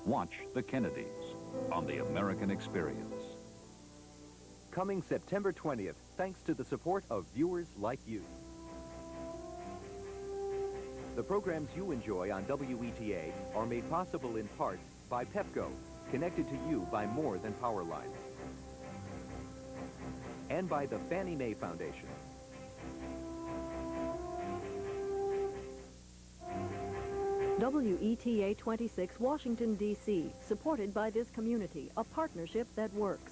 Watch The Kennedys on The American Experience. Coming September 20th, thanks to the support of viewers like you. The programs you enjoy on WETA are made possible in part by Pepco, connected to you by more than power lines. And by the Fannie Mae Foundation. WETA 26, Washington, D.C., supported by this community, a partnership that works.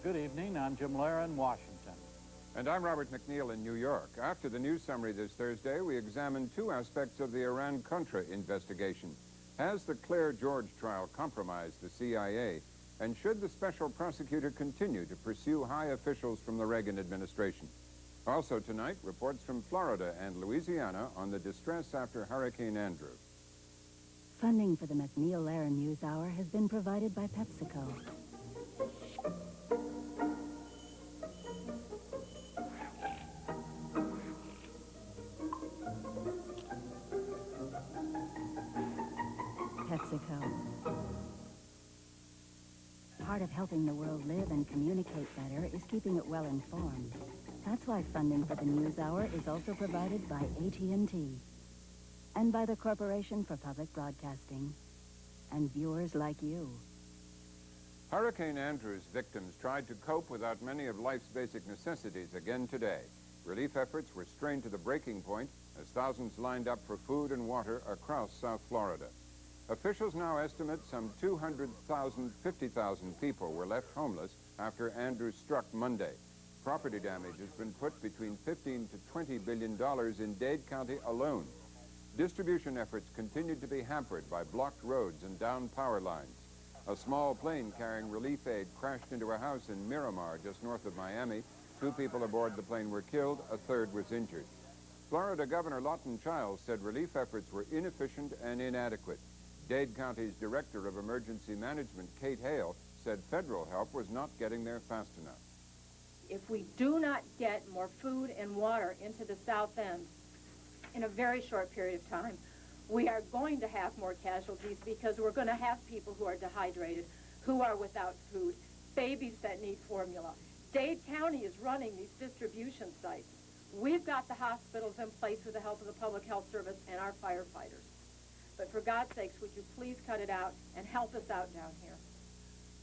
Good evening. I'm Jim Lehrer in Washington. And I'm Robert MacNeil in New York. After the news summary this Thursday, we examined two aspects of the Iran-Contra investigation. Has the Claire George trial compromised the CIA? And should the special prosecutor continue to pursue high officials from the Reagan administration? Also tonight, reports from Florida and Louisiana on the distress after Hurricane Andrew. Funding for the MacNeil Lehrer NewsHour has been provided by PepsiCo. PepsiCo. Part of helping the world live and communicate better is keeping it well informed. That's why funding for the NewsHour is also provided by AT&T and by the Corporation for Public Broadcasting and viewers like you. Hurricane Andrew's victims tried to cope without many of life's basic necessities again today. Relief efforts were strained to the breaking point as thousands lined up for food and water across South Florida. Officials now estimate some 200,000, 50,000 people were left homeless after Andrew struck Monday. Property damage has been put between $15 to $20 billion in Dade County alone. Distribution efforts continued to be hampered by blocked roads and downed power lines. A small plane carrying relief aid crashed into a house in Miramar, just north of Miami. 2 people aboard the plane were killed, a third was injured. Florida Governor Lawton Chiles said relief efforts were inefficient and inadequate. Dade County's Director of Emergency Management, Kate Hale, said federal help was not getting there fast enough. If we do not get more food and water into the South End in a very short period of time, we are going to have more casualties because we're going to have people who are dehydrated, who are without food, babies that need formula. Dade County is running these distribution sites. We've got the hospitals in place with the help of the Public Health Service and our firefighters. But for God's sakes, would you please cut it out and help us out down here?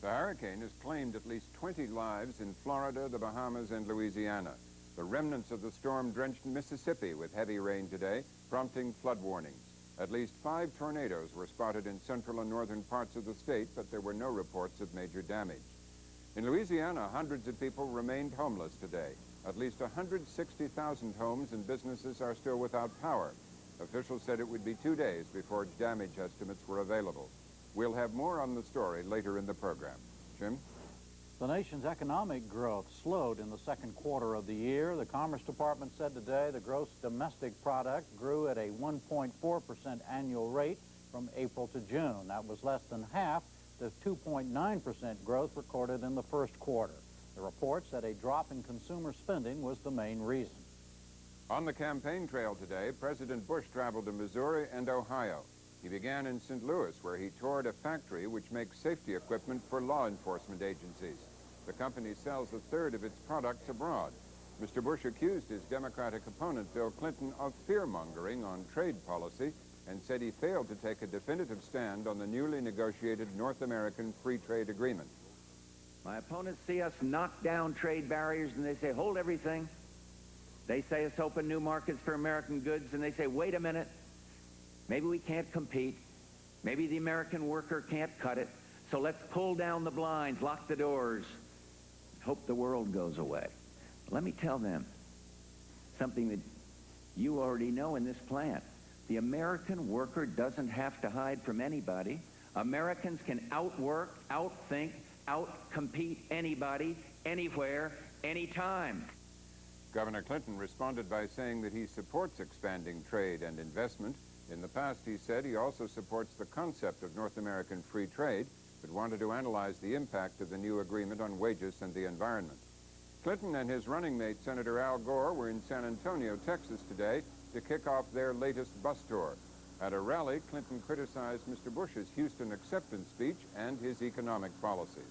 The hurricane has claimed at least 20 lives in Florida, the Bahamas, and Louisiana. The remnants of the storm drenched Mississippi with heavy rain today, prompting flood warnings. At least 5 tornadoes were spotted in central and northern parts of the state, but there were no reports of major damage. In Louisiana, hundreds of people remained homeless today. At least 160,000 homes and businesses are still without power. Officials said it would be 2 days before damage estimates were available. We'll have more on the story later in the program. Jim? The nation's economic growth slowed in the second quarter of the year. The Commerce Department said today the gross domestic product grew at a 1.4% annual rate from April to June. That was less than half the 2.9% growth recorded in the first quarter. The report said a drop in consumer spending was the main reason. On the campaign trail today, President Bush traveled to Missouri and Ohio. He began in St. Louis, where he toured a factory which makes safety equipment for law enforcement agencies. The company sells a third of its products abroad. Mr. Bush accused his Democratic opponent, Bill Clinton, of fear-mongering on trade policy and said he failed to take a definitive stand on the newly negotiated North American Free Trade Agreement. My opponents see us knock down trade barriers and they say, hold everything. They say us open new markets for American goods and they say, wait a minute, maybe we can't compete. Maybe the American worker can't cut it. So let's pull down the blinds, lock the doors, hope the world goes away. Let me tell them something that you already know in this plant. The American worker doesn't have to hide from anybody. Americans can outwork, outthink, outcompete anybody, anywhere, anytime. Governor Clinton responded by saying that he supports expanding trade and investment. In the past, he said he also supports the concept of North American free trade, but wanted to analyze the impact of the new agreement on wages and the environment. Clinton and his running mate, Senator Al Gore, were in San Antonio, Texas today to kick off their latest bus tour. At a rally, Clinton criticized Mr. Bush's Houston acceptance speech and his economic policies.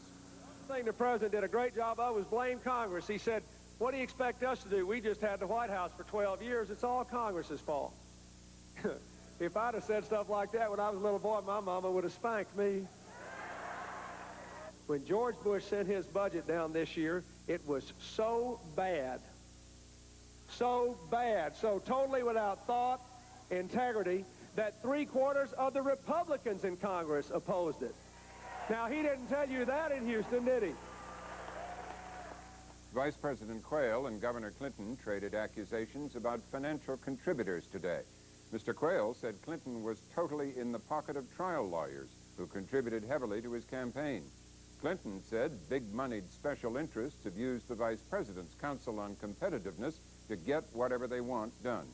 The thing the president did a great job of was blame Congress. He said, what do you expect us to do? We just had the White House for 12 years. It's all Congress's fault. If I'd have said stuff like that when I was a little boy, my mama would have spanked me. When George Bush sent his budget down this year, it was so bad, so totally without thought, integrity, that 3/4 of the Republicans in Congress opposed it. Now, he didn't tell you that in Houston, did he? Vice President Quayle and Governor Clinton traded accusations about financial contributors today. Mr. Quayle said Clinton was totally in the pocket of trial lawyers who contributed heavily to his campaign. Clinton said big-moneyed special interests have used the Vice President's Council on Competitiveness to get whatever they want done.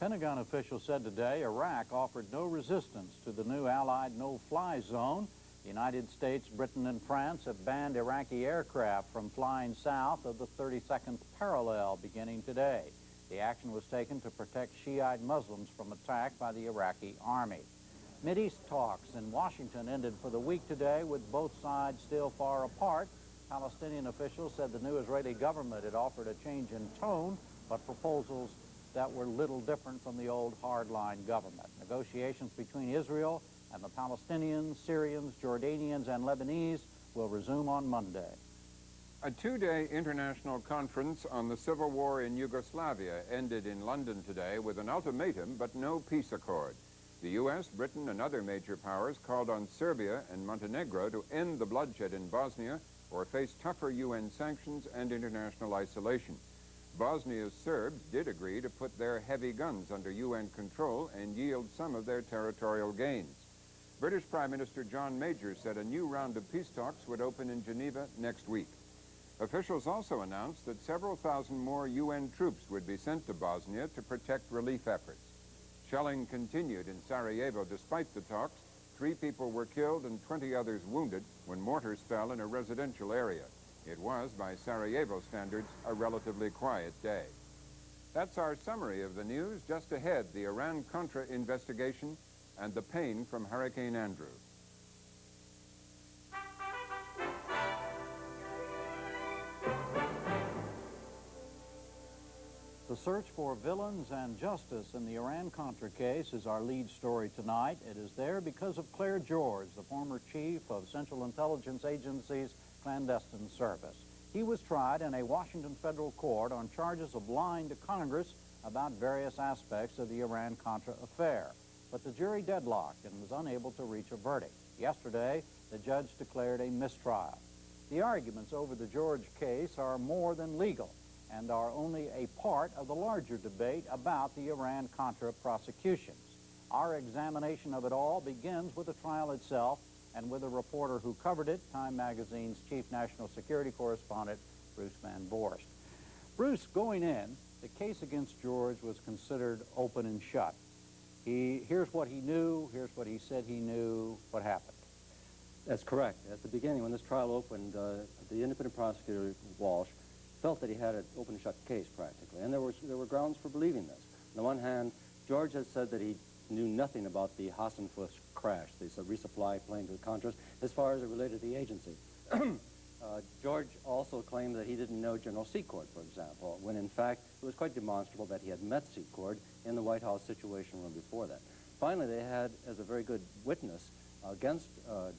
Pentagon officials said today Iraq offered no resistance to the new Allied no-fly zone. The United States, Britain, and France have banned Iraqi aircraft from flying south of the 32nd parallel beginning today. The action was taken to protect Shiite Muslims from attack by the Iraqi army. Mideast talks in Washington ended for the week today with both sides still far apart. Palestinian officials said the new Israeli government had offered a change in tone, but proposals that were little different from the old hardline government. Negotiations between Israel and the Palestinians, Syrians, Jordanians, and Lebanese will resume on Monday. A two-day international conference on the civil war in Yugoslavia ended in London today with an ultimatum but no peace accord. The U.S., Britain, and other major powers called on Serbia and Montenegro to end the bloodshed in Bosnia or face tougher UN sanctions and international isolation. Bosnia's Serbs did agree to put their heavy guns under UN control and yield some of their territorial gains. British Prime Minister John Major said a new round of peace talks would open in Geneva next week. Officials also announced that several thousand more UN troops would be sent to Bosnia to protect relief efforts. Shelling continued in Sarajevo despite the talks. 3 people were killed and 20 others wounded when mortars fell in a residential area. It was, by Sarajevo standards, a relatively quiet day. That's our summary of the news. Just ahead, the Iran-Contra investigation and the pain from Hurricane Andrew. The search for villains and justice in the Iran-Contra case is our lead story tonight. It is there because of Claire George, the former chief of Central Intelligence Agency's clandestine service. He was tried in a Washington federal court on charges of lying to Congress about various aspects of the Iran-Contra affair. But the jury deadlocked and was unable to reach a verdict. Yesterday, the judge declared a mistrial. The arguments over the George case are more than legal and are only a part of the larger debate about the Iran-Contra prosecutions. Our examination of it all begins with the trial itself and with a reporter who covered it, Time Magazine's chief national security correspondent, Bruce Van Voorst. Bruce, going in, the case against George was considered open and shut. Here's what he knew, here's what he said he knew, what happened. That's correct. At the beginning, when this trial opened, the independent prosecutor, Walsh, felt that he had an open and shut case practically, and there were grounds for believing this. On the one hand, George had said that he knew nothing about the Hassenfuss crash, the resupply plane to the Contras, as far as it related to the agency. George also claimed that he didn't know General Secord, for example, when in fact it was quite demonstrable that he had met Secord in the White House Situation Room before that. Finally, they had, as a very good witness against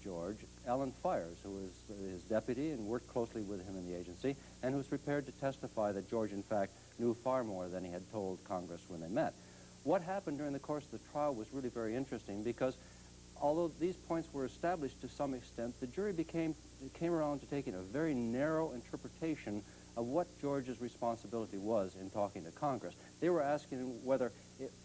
George, Alan Fires, who was his deputy and worked closely with him in the agency, and who was prepared to testify that George, in fact, knew far more than he had told Congress when they met. What happened during the course of the trial was really very interesting because although these points were established to some extent, the jury came around to taking a very narrow interpretation of what George's responsibility was in talking to Congress. They were asking whether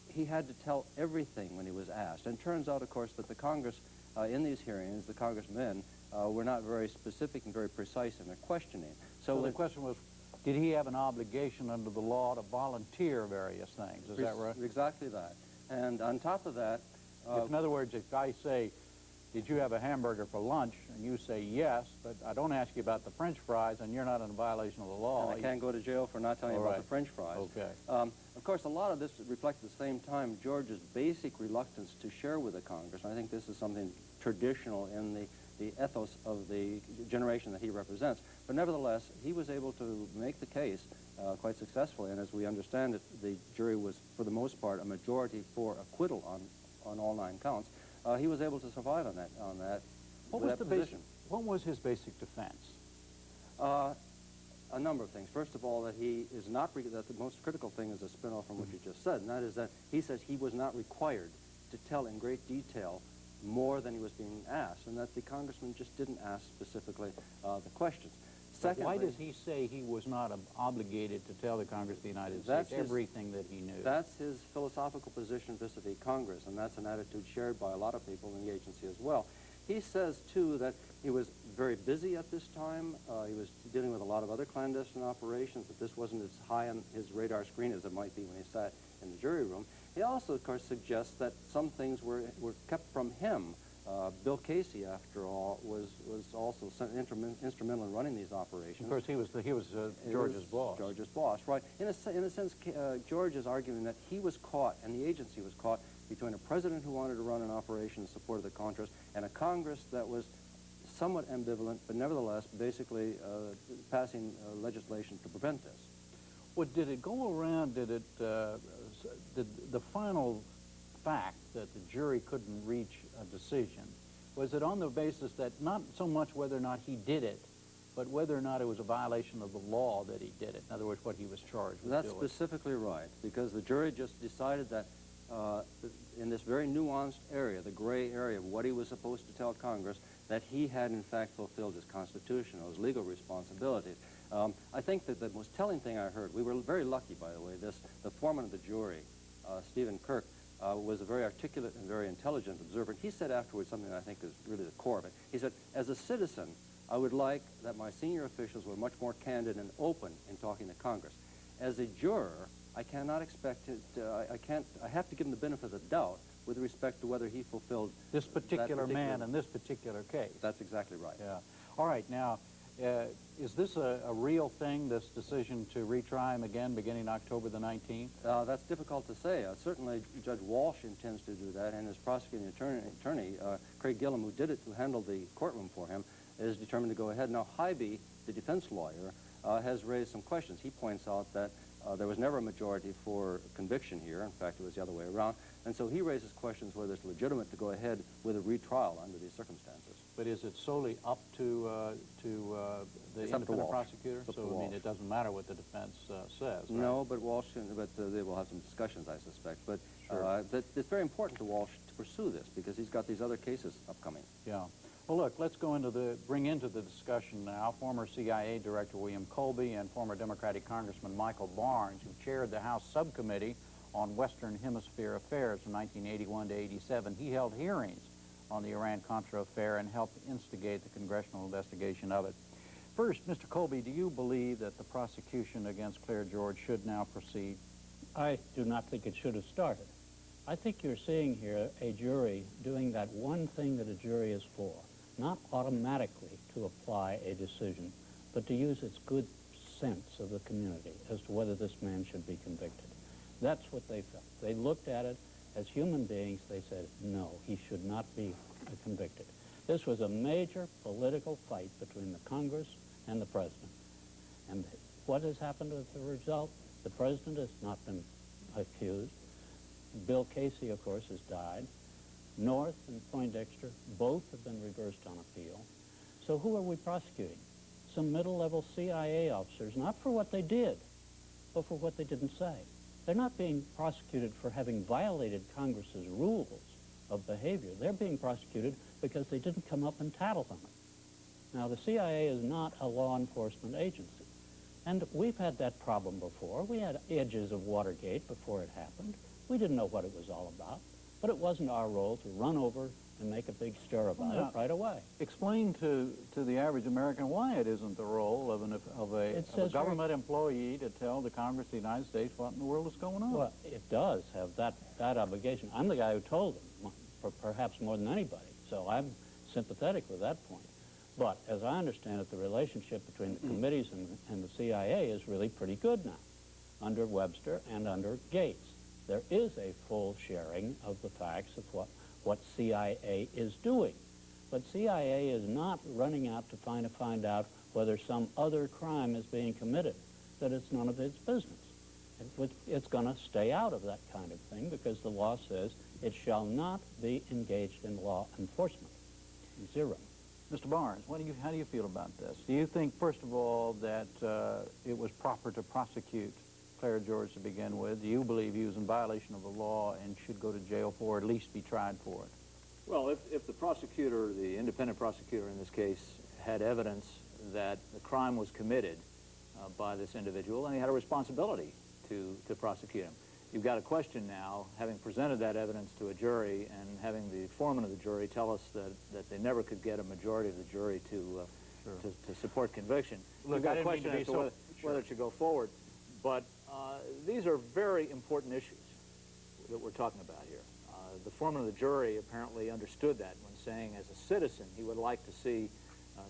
he had to tell everything when he was asked. And it turns out, of course, that the Congress, in these hearings, the congressmen were not very specific and very precise in their questioning. So the question was, did he have an obligation under the law to volunteer various things? Is that right? Exactly that. And on top of that... in other words, if I say, did you have a hamburger for lunch? And you say yes, but I don't ask you about the French fries, and you're not in violation of the law. And I can't go to jail for not telling you about the French fries. Okay. Of course, a lot of this reflects at the same time George's basic reluctance to share with the Congress. And I think this is something traditional in the ethos of the generation that he represents. But nevertheless, he was able to make the case quite successfully. And as we understand it, the jury was, for the most part, a majority for acquittal on all 9 counts. He was able to survive on that. What was his basic defense? A number of things. First of all, that he is not, that the most critical thing is a spin-off from what you just said, and that is that he says he was not required to tell in great detail more than he was being asked, and that the congressman just didn't ask specifically the questions. Secondly, why does he say he was not obligated to tell the Congress of the United States everything that he knew? That's his philosophical position vis-a-vis Congress, and that's an attitude shared by a lot of people in the agency as well. He says, too, that he was very busy at this time. He was dealing with a lot of other clandestine operations, that this wasn't as high on his radar screen as it might be when he sat in the jury room. He also, of course, suggests that some things were kept from him. Bill Casey, after all, was also instrumental in running these operations. Of course, he was George's boss. George's boss, right. In a sense, George is arguing that he was caught, and the agency was caught, between a president who wanted to run an operation in support of the Contras and a Congress that was somewhat ambivalent, but nevertheless basically passing legislation to prevent this. Well, did it go around, did the final fact that the jury couldn't reach a decision, was it on the basis that not so much whether or not he did it, but whether or not it was a violation of the law that he did it? In other words, what he was charged with doing. That's specifically right, because the jury just decided that in this very nuanced area, the gray area of what he was supposed to tell Congress, that he had in fact fulfilled his constitutional, his legal responsibilities. I think that the most telling thing I heard, we were very lucky, by the way, the foreman of the jury, Stephen Kirk, was a very articulate and very intelligent observer. He said afterwards something that I think is really the core of it. He said, as a citizen, I would like that my senior officials were much more candid and open in talking to Congress. As a juror, I cannot expect it, I have to give him the benefit of the doubt with respect to whether he fulfilled this particular man in this particular case. That's exactly right. Yeah. All right, now, is this a real thing, this decision to retry him again beginning October the 19th? That's difficult to say. Certainly Judge Walsh intends to do that, and his prosecuting attorney, Craig Gillum, who handled the courtroom for him, is determined to go ahead. Now, Hybe, the defense lawyer, has raised some questions. He points out that there was never a majority for conviction here. In fact, it was the other way around. And so he raises questions whether it's legitimate to go ahead with a retrial under these circumstances. But is it solely up to the independent prosecutor? So, I mean, it doesn't matter what the defense says, right? No, but Walsh, they will have some discussions, I suspect. But sure. It's very important to Walsh to pursue this because he's got these other cases upcoming. Yeah. Well, look, let's bring into the discussion now former CIA Director William Colby and former Democratic Congressman Michael Barnes, who chaired the House Subcommittee on Western Hemisphere Affairs from 1981 to 87. He held hearings on the Iran-Contra affair and helped instigate the congressional investigation of it. First, Mr. Colby, do you believe that the prosecution against Claire George should now proceed? I do not think it should have started. I think you're seeing here a jury doing that one thing that a jury is for, not automatically to apply a decision, but to use its good sense of the community as to whether this man should be convicted. That's what they felt. They looked at it as human beings. They said, no, he should not be convicted. This was a major political fight between the Congress and the president. And what has happened as a result? The president has not been accused. Bill Casey, of course, has died. North and Poindexter, both have been reversed on appeal. So who are we prosecuting? Some middle-level CIA officers, not for what they did, but for what they didn't say. They're not being prosecuted for having violated Congress's rules of behavior. They're being prosecuted because they didn't come up and tattle on it. Now, the CIA is not a law enforcement agency. And we've had that problem before. We had edges of Watergate before it happened. We didn't know what it was all about. But it wasn't our role to run over and make a big stir about it right away. Explain to the average American why it isn't the role of a government employee to tell the Congress of the United States what in the world is going on. Well, it does have that obligation. I'm the guy who told them, perhaps more than anybody. So sympathetic with that point. But as I understand it, the relationship between the committees and the CIA is really pretty good now, under Webster and under Gates. There is a full sharing of the facts of what CIA is doing. But CIA is not running out to find out whether some other crime is being committed, that it's none of its business. It's going to stay out of that kind of thing because the law says it shall not be engaged in law enforcement. Zero. Mr. Barnes, how do you feel about this? Do you think, first of all, that it was proper to prosecute Claire George to begin with? Do you believe he was in violation of the law and should go to jail for, or at least be tried for it? Well, if the prosecutor, the independent prosecutor in this case, had evidence that the crime was committed by this individual, then he had a responsibility to prosecute him. You've got a question now, having presented that evidence to a jury and having the foreman of the jury tell us that they never could get a majority of the jury to support conviction. Look, You've got a question as to whether it should go forward. But these are very important issues that we're talking about here. The foreman of the jury apparently understood that when saying, as a citizen, he would like to see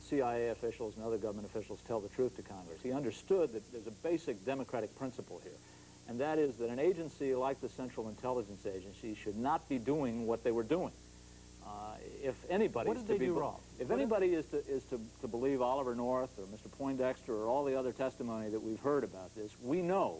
CIA officials and other government officials tell the truth to Congress. He understood that there's a basic democratic principle here, and that is that an agency like the Central Intelligence Agency should not be doing what they were doing. If anybody what did they do wrong? If anybody is to believe Oliver North or Mr. Poindexter or all the other testimony that we've heard about this, we know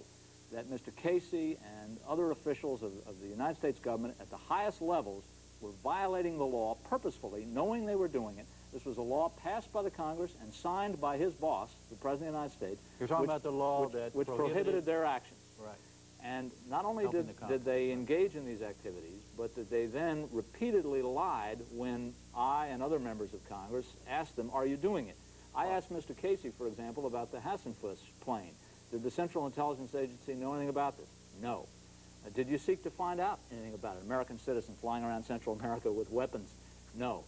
that Mr. Casey and other officials of the United States government at the highest levels were violating the law purposefully, knowing they were doing it. This was a law passed by the Congress and signed by his boss, the President of the United States. You're talking about the law which prohibited their actions. Right. And not only did they engage in these activities, but that they then repeatedly lied when I and other members of Congress asked them, are you doing it? I asked Mr. Casey, for example, about the Hassenfuss plane. Did the Central Intelligence Agency know anything about this? No. Did you seek to find out anything about it? American citizens flying around Central America with weapons? No.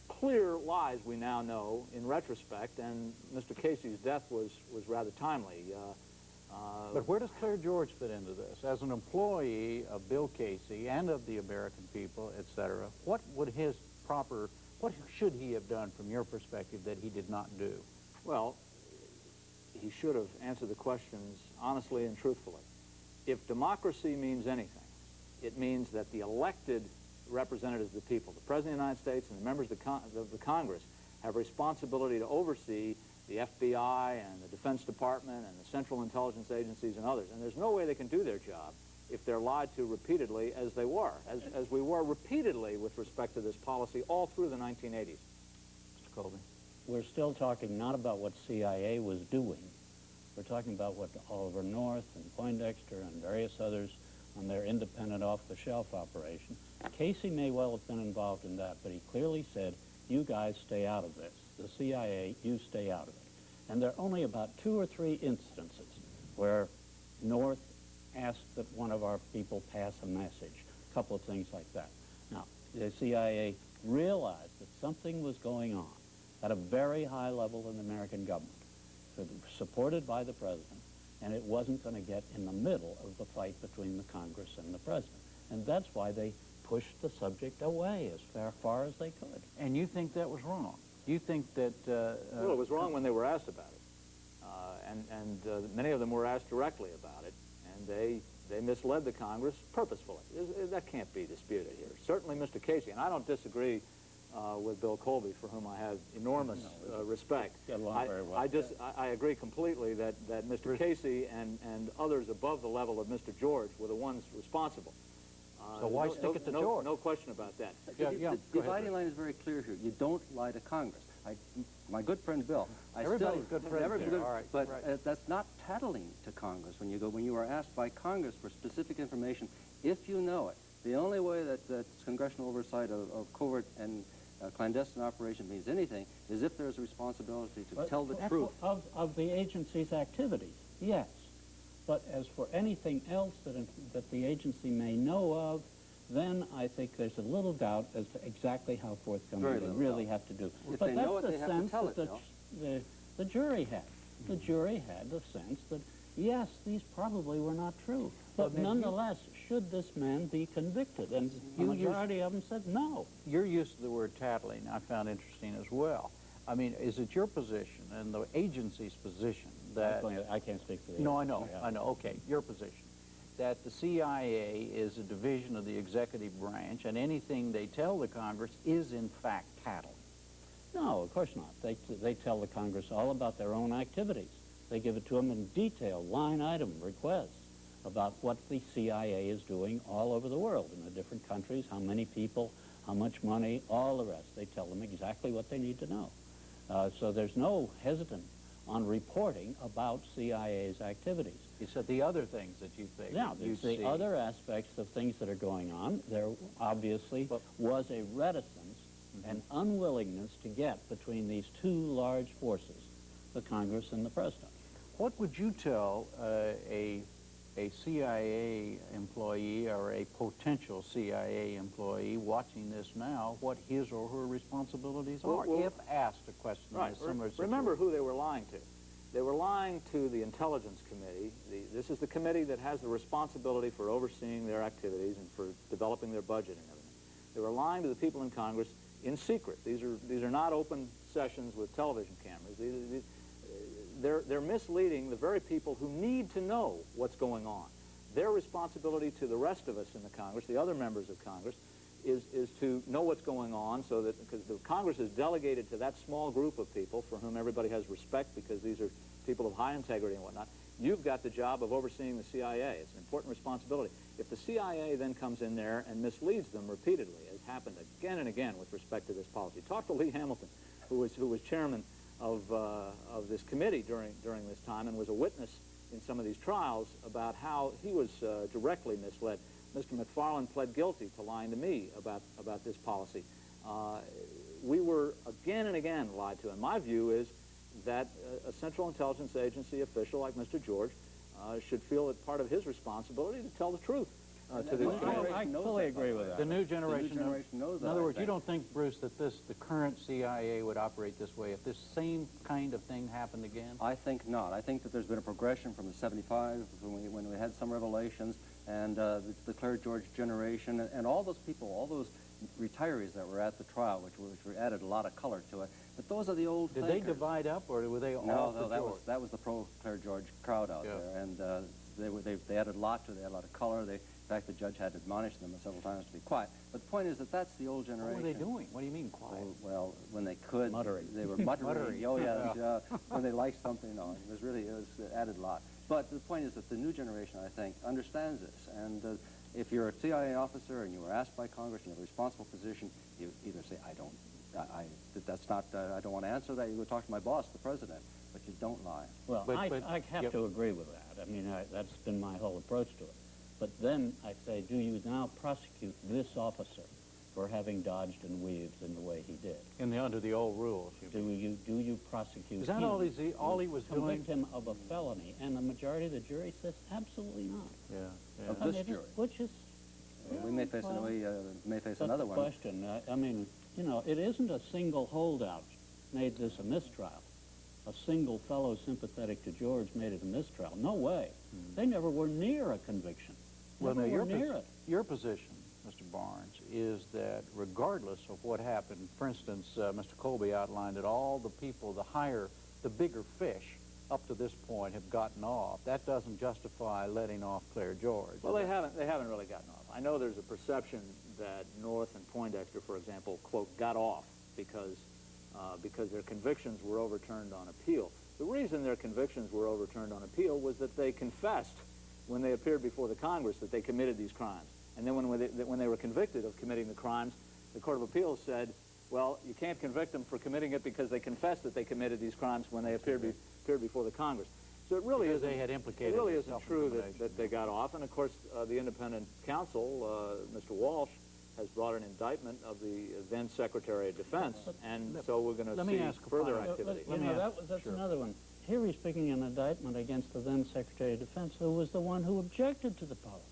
Clear lies we now know in retrospect, and Mr. Casey's death was rather timely. But where does Claire George fit into this? As an employee of Bill Casey and of the American people, etc., what should he have done from your perspective that he did not do? Well, he should have answered the questions honestly and truthfully. If democracy means anything, it means that the elected representatives of the people, the President of the United States and the members of the Congress, have responsibility to oversee the FBI and the Defense Department and the Central Intelligence Agencies and others. And there's no way they can do their job if they're lied to repeatedly as they were, as we were repeatedly with respect to this policy all through the 1980s. Mr. Colby. We're still talking not about what CIA was doing. We're talking about what Oliver North and Poindexter and various others on their independent off-the-shelf operation. Casey may well have been involved in that, but he clearly said, you guys stay out of this. The CIA, you stay out of it. And there are only about 2 or 3 instances where North asked that one of our people pass a message, a couple of things like that. Now, the CIA realized that something was going on at a very high level in the American government, supported by the President, and it wasn't going to get in the middle of the fight between the Congress and the President. And that's why they pushed the subject away as far as they could. And you think that was wrong? You think that... well, it was wrong when they were asked about it. Many of them were asked directly about it, and they misled the Congress purposefully. That can't be disputed here. Certainly Mr. Casey, and I don't disagree with Bill Colby, for whom I have enormous respect. I agree completely that Mr. Casey and others above the level of Mr. George were the ones responsible. So why stick it to George? No question about that. The dividing line is very clear here. You don't lie to Congress. My good friend Bill, everybody's good friends here. All right, but that's not tattling to Congress when you are asked by Congress for specific information, if you know it. The only way that congressional oversight of covert and clandestine operation means anything is if there's a responsibility to tell the truth. Of the agency's activities, yes. But as for anything else that the agency may know of, then I think there's a little doubt as to exactly how forthcoming they really have to do. If but they that's know it, the they have to sense tell it, that the jury had. The jury had the sense that, yes, these probably were not true. But nonetheless, should this man be convicted? And the majority of them said no. Your use of the word tattling I found interesting as well. I mean, is it your position and the agency's position that... I can't speak for the No, I agency. know, okay, your position, that the CIA is a division of the executive branch and anything they tell the Congress is in fact tattling? No, of course not. They tell the Congress all about their own activities. They give it to them in detail, line item requests about what the CIA is doing all over the world in the different countries, how many people, how much money, all the rest. They tell them exactly what they need to know. So there's no hesitant on reporting about CIA's activities. You said the other things that you think. Yeah, there's the other aspects of things that are going on. There obviously was a reticence and unwillingness to get between these two large forces, the Congress and the President. What would you tell a CIA employee or a potential CIA employee watching this now, what his or her responsibilities are, if asked a question in a similar situation? Remember who they were lying to. They were lying to the Intelligence Committee. This is the committee that has the responsibility for overseeing their activities and for developing their budget and everything. They were lying to the people in Congress in secret. These are not open sessions with television cameras. They're misleading the very people who need to know what's going on. Their responsibility to the rest of us in the Congress, the other members of Congress, is to know what's going on so that, because the Congress is delegated to that small group of people for whom everybody has respect because these are people of high integrity and whatnot. You've got the job of overseeing the CIA. It's an important responsibility. If the CIA then comes in there and misleads them repeatedly, as happened again and again with respect to this policy. Talk to Lee Hamilton, who was chairman of this committee during this time and was a witness in some of these trials about how he was directly misled. Mr. McFarland pled guilty to lying to me about this policy. We were again and again lied to, and my view is that a Central Intelligence Agency official like Mr. George should feel it part of his responsibility to tell the truth to this committee. I fully agree with that. The new generation knows that. In other words, you don't think, Bruce, that the current CIA would operate this way if this same kind of thing happened again? I think not. I think that there's been a progression from the 75 when we had some revelations and the Claire George generation and all those people, all those retirees that were at the trial, which added a lot of color to it. But those are the old Did thinkers. they divide up, or were they all No, for George? that was the pro-Claire George crowd out there, and they added a lot to it. They had a lot of color. In fact, the judge had admonished them several times to be quiet. But the point is that that's the old generation. What were they doing? What do you mean quiet? Well, when they could, muttering. They were muttering. Muttering. Oh yeah, when they liked something. No, it added a lot. But the point is that the new generation, I think, understands this. And if you're a CIA officer and you were asked by Congress and you have a responsible position, you either say, I don't want to answer that. You go talk to my boss, the president. But you don't lie. Well, I have to agree with that. I mean, that's been my whole approach to it. But then I say, do you now prosecute this officer for having dodged and weaved in the way he did? Under the old rules. Do you prosecute Is that him? all he was doing? Convict him of a felony, and the majority of the jury says absolutely not. Yeah. Of this jury. Which is... we may face another one. That's the question. I mean, you know, it isn't a single holdout made this a mistrial. A single fellow sympathetic to George made it a mistrial. No way. They never were near a conviction. Well, now, Your position, Mr. Barnes, is that regardless of what happened, for instance, Mr. Colby outlined that all the people, the bigger fish up to this point have gotten off. That doesn't justify letting off Claire George. Well, they haven't really gotten off. I know there's a perception that North and Poindexter, for example, quote, got off because their convictions were overturned on appeal. The reason their convictions were overturned on appeal was that they confessed when they appeared before the Congress that they committed these crimes. And then when they were convicted of committing the crimes, the Court of Appeals said, well, you can't convict them for committing it because they confessed that they committed these crimes when they appeared before the Congress. So it really isn't true that they got off. And of course, the independent counsel, Mr. Walsh, has brought an indictment of the then Secretary of Defense, and so we're going to see further activity. That's another one. Here he's speaking an indictment against the then Secretary of Defense, who was the one who objected to the policy,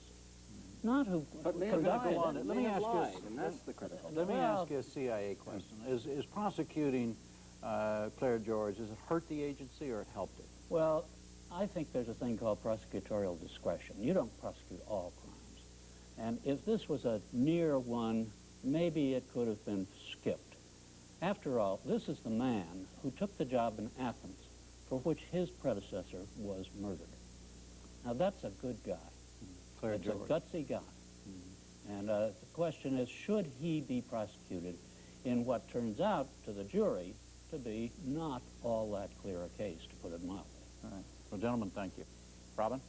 not who condoned it. Let me ask you, and that's the critical. Let me ask you a CIA question. Is prosecuting Claire George, does it hurt the agency or it helped it? Well, I think there's a thing called prosecutorial discretion. You don't prosecute all crimes. And if this was a near one, maybe it could have been skipped. After all, this is the man who took the job in Athens for which his predecessor was murdered. Now, that's a good guy. It's a gutsy guy. And the question is, should he be prosecuted in what turns out to the jury to be not all that clear a case, to put it mildly? All right. Well, gentlemen, thank you. Robin?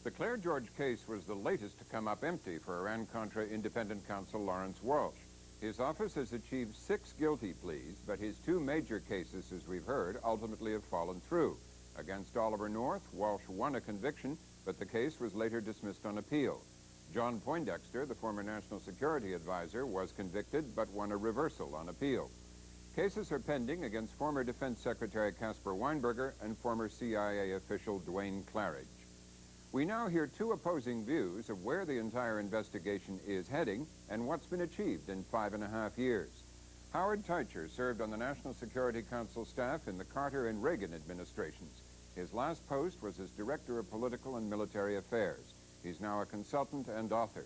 The Claire George case was the latest to come up empty for Iran-Contra independent counsel Lawrence Walsh. His office has achieved 6 guilty pleas, but his 2 major cases, as we've heard, ultimately have fallen through. Against Oliver North, Walsh won a conviction, but the case was later dismissed on appeal. John Poindexter, the former National Security Advisor, was convicted but won a reversal on appeal. Cases are pending against former Defense Secretary Caspar Weinberger and former CIA official Duane Claridge. We now hear 2 opposing views of where the entire investigation is heading and what's been achieved in 5.5 years. Howard Teicher served on the National Security Council staff in the Carter and Reagan administrations. His last post was as Director of Political and Military Affairs. He's now a consultant and author.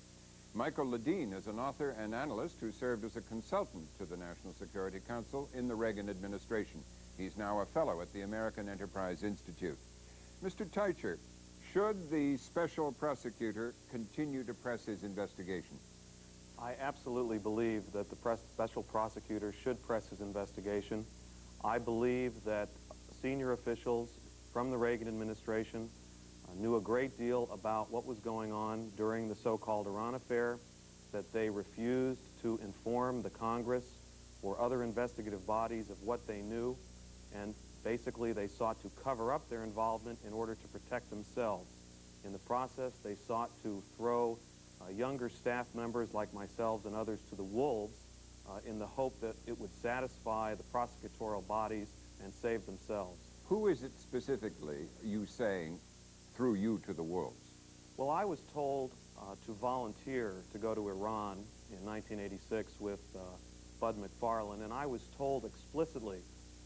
Michael Ledeen is an author and analyst who served as a consultant to the National Security Council in the Reagan administration. He's now a fellow at the American Enterprise Institute. Mr. Teicher, should the special prosecutor continue to press his investigation? I absolutely believe that the special prosecutor should press his investigation. I believe that senior officials from the Reagan administration knew a great deal about what was going on during the so-called Iran affair, that they refused to inform the Congress or other investigative bodies of what they knew, and basically they sought to cover up their involvement in order to protect themselves. In the process, they sought to throw younger staff members like myself and others to the wolves in the hope that it would satisfy the prosecutorial bodies and save themselves. Who is it specifically you saying threw you to the wolves? Well, I was told to volunteer to go to Iran in 1986 with Bud McFarlane, and I was told explicitly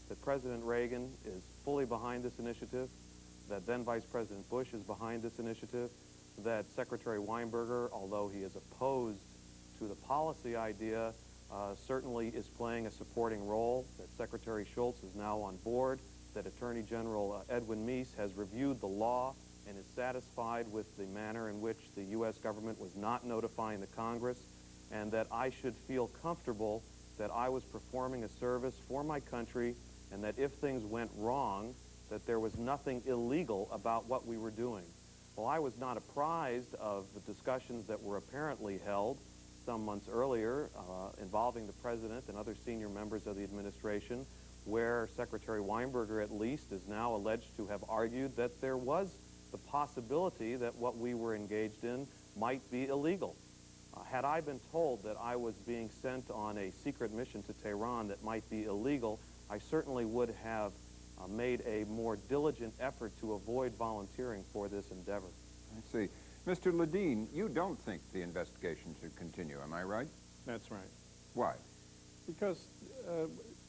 that President Reagan is fully behind this initiative, that then Vice President Bush is behind this initiative, that Secretary Weinberger, although he is opposed to the policy idea, certainly is playing a supporting role, that Secretary Shultz is now on board, that Attorney General Edwin Meese has reviewed the law and is satisfied with the manner in which the U.S. government was not notifying the Congress, and that I should feel comfortable that I was performing a service for my country, and that if things went wrong, that there was nothing illegal about what we were doing. Well, I was not apprised of the discussions that were apparently held some months earlier involving the President and other senior members of the administration, where Secretary Weinberger, at least, is now alleged to have argued that there was the possibility that what we were engaged in might be illegal. Had I been told that I was being sent on a secret mission to Tehran that might be illegal, I certainly would have made a more diligent effort to avoid volunteering for this endeavor. I see. Mr. Ledeen, you don't think the investigation should continue, am I right? That's right. Why? Because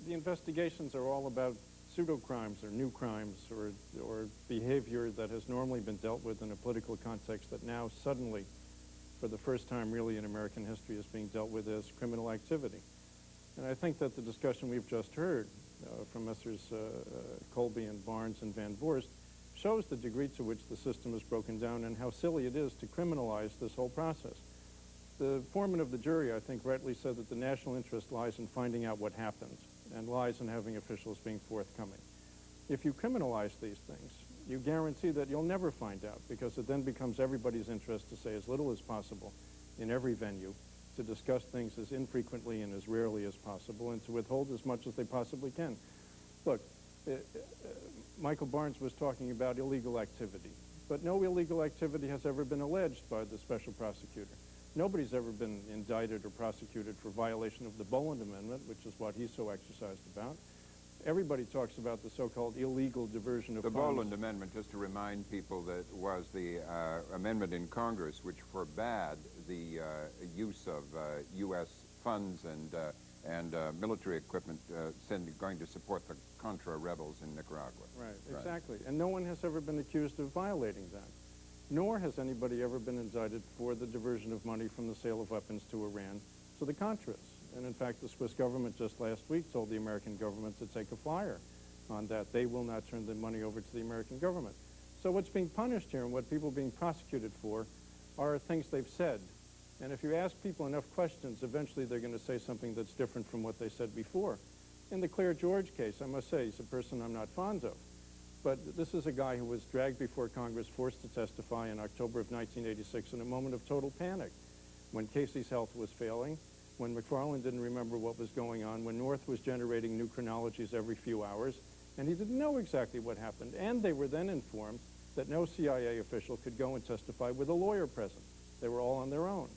the investigations are all about pseudo-crimes or new crimes or behavior that has normally been dealt with in a political context that now suddenly, for the first time really in American history, is being dealt with as criminal activity. And I think that the discussion we've just heard from Messrs. Colby and Barnes and Van Voorst shows the degree to which the system is broken down and how silly it is to criminalize this whole process. The foreman of the jury, I think, rightly said that the national interest lies in finding out what happened and lies in having officials being forthcoming. If you criminalize these things, you guarantee that you'll never find out, because it then becomes everybody's interest to say as little as possible in every venue, to discuss things as infrequently and as rarely as possible, and to withhold as much as they possibly can. Look, Michael Barnes was talking about illegal activity, but no illegal activity has ever been alleged by the special prosecutor. Nobody's ever been indicted or prosecuted for violation of the Boland Amendment, which is what he's so exercised about. Everybody talks about the so-called illegal diversion of funds. The Boland Amendment, just to remind people, that was the amendment in Congress which forbade the use of U.S. funds and military equipment going to support the Contra rebels in Nicaragua. Right, exactly. And no one has ever been accused of violating that. nor has anybody ever been indicted for the diversion of money from the sale of weapons to Iran to the Contras. And in fact, the Swiss government just last week told the American government to take a flyer on that. They will not turn the money over to the American government. So what's being punished here and what people are being prosecuted for are things they've said. And if you ask people enough questions, eventually they're going to say something that's different from what they said before. In the Claire George case, I must say, he's a person I'm not fond of. But this is a guy who was dragged before Congress, forced to testify in October of 1986 in a moment of total panic, when Casey's health was failing, when McFarland didn't remember what was going on, when North was generating new chronologies every few hours, and he didn't know exactly what happened. And they were then informed that no CIA official could go and testify with a lawyer present. They were all on their own.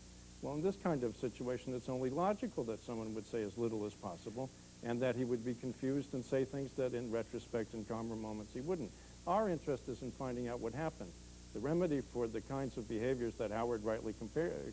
Well, in this kind of situation, it's only logical that someone would say as little as possible, and that he would be confused and say things that in retrospect, in calmer moments, he wouldn't. Our interest is in finding out what happened. The remedy for the kinds of behaviors that Howard rightly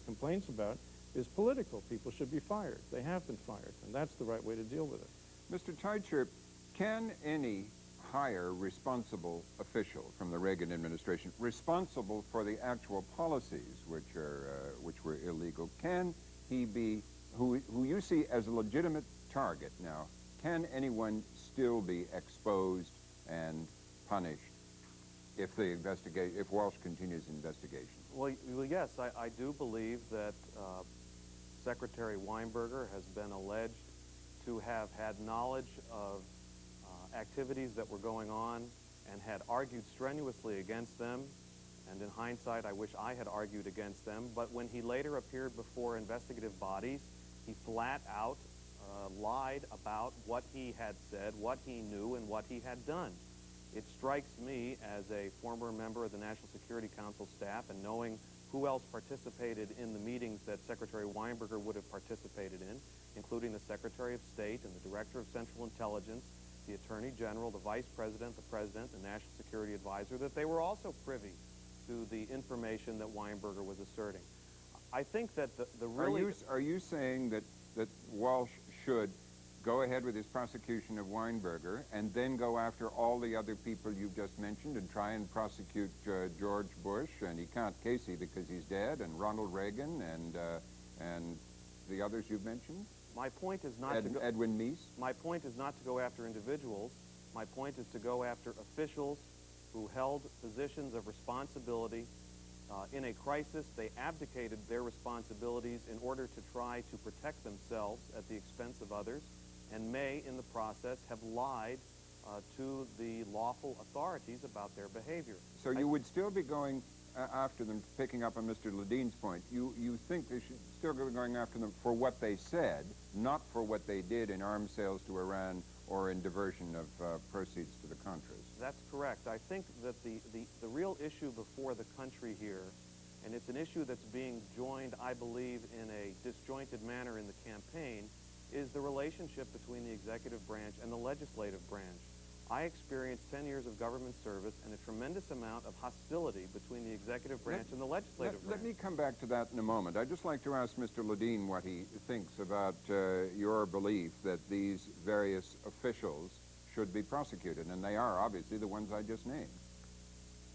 complains about is political. People should be fired. They have been fired, and that's the right way to deal with it. Mr. Teicher, can any higher responsible official from the Reagan administration, responsible for the actual policies which were illegal, can he be, who you see as a legitimate target now, can anyone still be exposed and punished if if Walsh continues the investigation? Well, yes, I do believe that Secretary Weinberger has been alleged to have had knowledge of activities that were going on and had argued strenuously against them. And in hindsight, I wish I had argued against them. But when he later appeared before investigative bodies, he flat out lied about what he had said, what he knew, and what he had done. It strikes me as a former member of the National Security Council staff, and knowing who else participated in the meetings that Secretary Weinberger would have participated in, including the Secretary of State and the Director of Central Intelligence, the Attorney General, the Vice President, the President, the National Security Advisor, that they were also privy to the information that Weinberger was asserting. I think that the really... Are you saying that Walsh should go ahead with his prosecution of Weinberger and then go after all the other people you've just mentioned and try and prosecute George Bush, and he can't Casey because he's dead, and Ronald Reagan and the others you've mentioned? My point is not Edwin Meese? My point is not to go after individuals. My point is to go after officials who held positions of responsibility. In a crisis, they abdicated their responsibilities in order to try to protect themselves at the expense of others, and may, in the process, have lied to the lawful authorities about their behavior. So you would still be going after them, picking up on Mr. Ledine's point. You think they should still be going after them for what they said, not for what they did in arms sales to Iran or in diversion of proceeds to the Contras? That's correct. I think that the real issue before the country here, and it's an issue that's being joined, I believe, in a disjointed manner in the campaign, is the relationship between the executive branch and the legislative branch. I experienced 10 years of government service and a tremendous amount of hostility between the executive branch and the legislative branch. Let me come back to that in a moment. I'd just like to ask Mr. Ledine what he thinks about your belief that these various officials should be prosecuted, and they are obviously the ones I just named.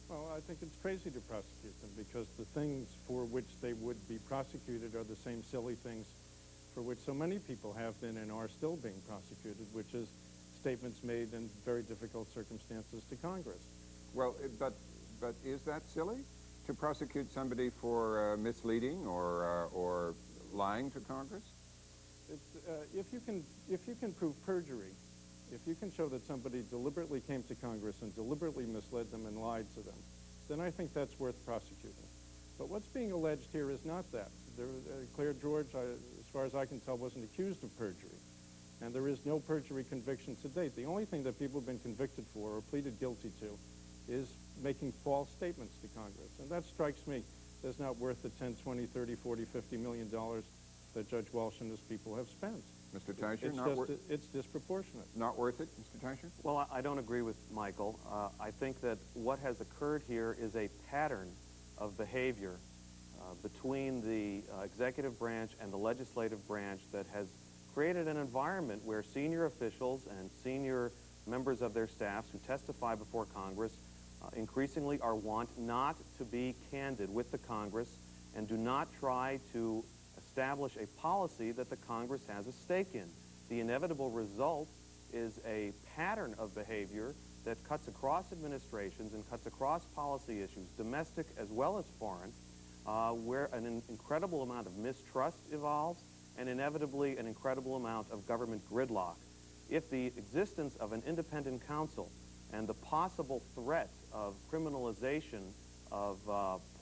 Well, I think it's crazy to prosecute them because the things for which they would be prosecuted are the same silly things for which so many people have been and are still being prosecuted, which is statements made in very difficult circumstances to Congress. Well, but is that silly to prosecute somebody for misleading or lying to Congress? If you can prove perjury, if you can show that somebody deliberately came to Congress and deliberately misled them and lied to them, then I think that's worth prosecuting. But what's being alleged here is not that. Claire George, as far as I can tell, wasn't accused of perjury. And there is no perjury conviction to date. The only thing that people have been convicted for or pleaded guilty to is making false statements to Congress. And that strikes me as not worth the 10, 20, 30, 40, 50 million dollars that Judge Walsh and his people have spent. Mr. Teicher, it's disproportionate. Not worth it, Mr. Teicher? Well, I don't agree with Michael. I think that what has occurred here is a pattern of behavior between the executive branch and the legislative branch that has created an environment where senior officials and senior members of their staffs who testify before Congress increasingly are wont not to be candid with the Congress and do not try to establish a policy that the Congress has a stake in. The inevitable result is a pattern of behavior that cuts across administrations and cuts across policy issues, domestic as well as foreign, where an incredible amount of mistrust evolves and inevitably an incredible amount of government gridlock. If the existence of an independent counsel and the possible threat of criminalization of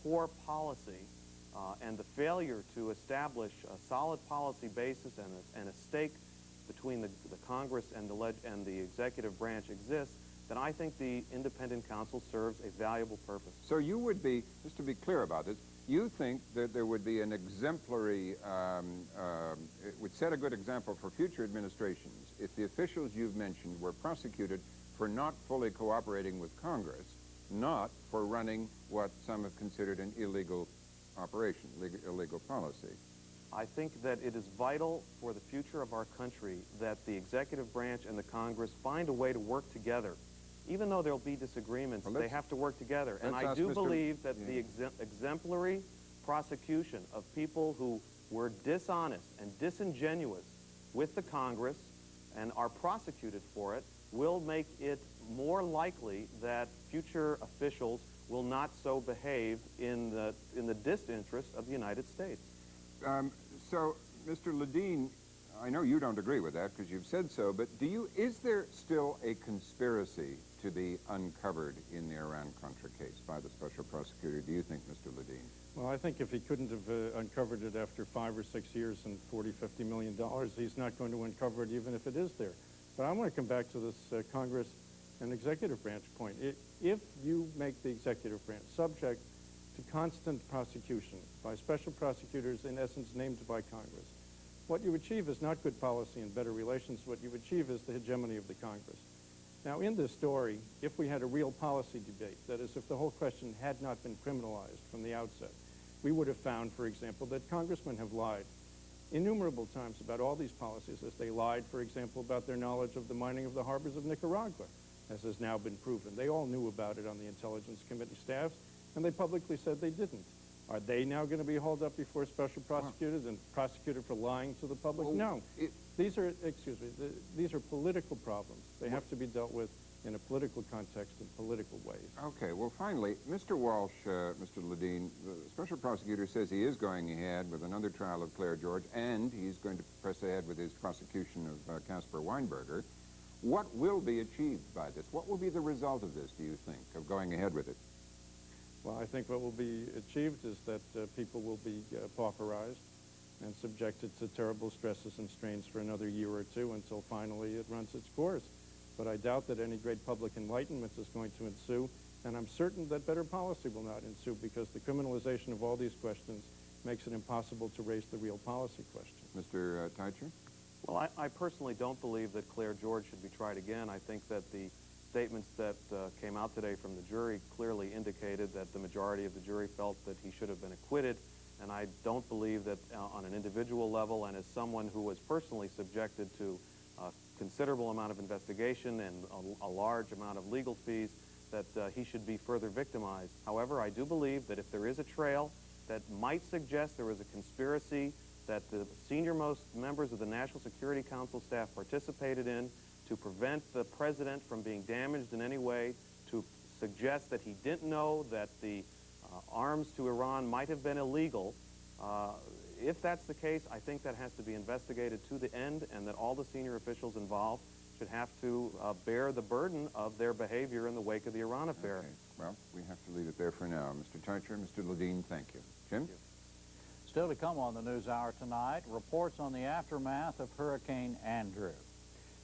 poor policy and the failure to establish a solid policy basis and a stake between the Congress and the executive branch exists, then I think the independent counsel serves a valuable purpose. So you would be, just to be clear about this, you think that there would be an exemplary, it would set a good example for future administrations if the officials you've mentioned were prosecuted for not fully cooperating with Congress, not for running what some have considered an illegal operation, illegal policy. I think that it is vital for the future of our country that the executive branch and the Congress find a way to work together. Even though there'll be disagreements, they have to work together. And I do believe that the exemplary prosecution of people who were dishonest and disingenuous with the Congress and are prosecuted for it will make it more likely that future officials will not so behave in the disinterest of the United States. So, Mr. Ledeen, I know you don't agree with that because you've said so, but is there still a conspiracy to be uncovered in the Iran-Contra case by the special prosecutor, do you think, Mr. Ledeen? Well, I think if he couldn't have uncovered it after 5 or 6 years and $40–50 million, he's not going to uncover it even if it is there. But I want to come back to this Congress and executive branch point. If you make the executive branch subject to constant prosecution by special prosecutors, in essence named by Congress, what you achieve is not good policy and better relations. What you achieve is the hegemony of the Congress. Now, in this story, if we had a real policy debate, that is, if the whole question had not been criminalized from the outset, we would have found, for example, that congressmen have lied innumerable times about all these policies, as they lied, for example, about their knowledge of the mining of the harbors of Nicaragua, as has now been proven. They all knew about it on the Intelligence Committee staffs, and they publicly said they didn't. Are they now going to be hauled up before special prosecutors and prosecuted for lying to the public? No. These are, these are political problems. They have to be dealt with in a political context in political ways. Okay, well, finally, Mr. Walsh, Mr. Ledeen, the special prosecutor says he is going ahead with another trial of Claire George, and he's going to press ahead with his prosecution of Caspar Weinberger. What will be achieved by this? What will be the result of this, do you think, of going ahead with it? Well, I think what will be achieved is that people will be pauperized and subjected to terrible stresses and strains for another year or two until finally it runs its course. But I doubt that any great public enlightenment is going to ensue, and I'm certain that better policy will not ensue because the criminalization of all these questions makes it impossible to raise the real policy question. Mr. Teicher? Well, I personally don't believe that Claire George should be tried again. I think that the statements that came out today from the jury clearly indicated that the majority of the jury felt that he should have been acquitted, and I don't believe that on an individual level and as someone who was personally subjected to a considerable amount of investigation and a large amount of legal fees, that he should be further victimized. However, I do believe that if there is a trail that might suggest there was a conspiracy that the senior-most members of the National Security Council staff participated in to prevent the president from being damaged in any way, to suggest that he didn't know that the arms to Iran might have been illegal. If that's the case, I think that has to be investigated to the end, and that all the senior officials involved should have to bear the burden of their behavior in the wake of the Iran affair. Okay. Well, we have to leave it there for now. Mr. Teicher, Mr. Ledeen, thank you. Jim? Thank you. Still to come on the NewsHour tonight, reports on the aftermath of Hurricane Andrew.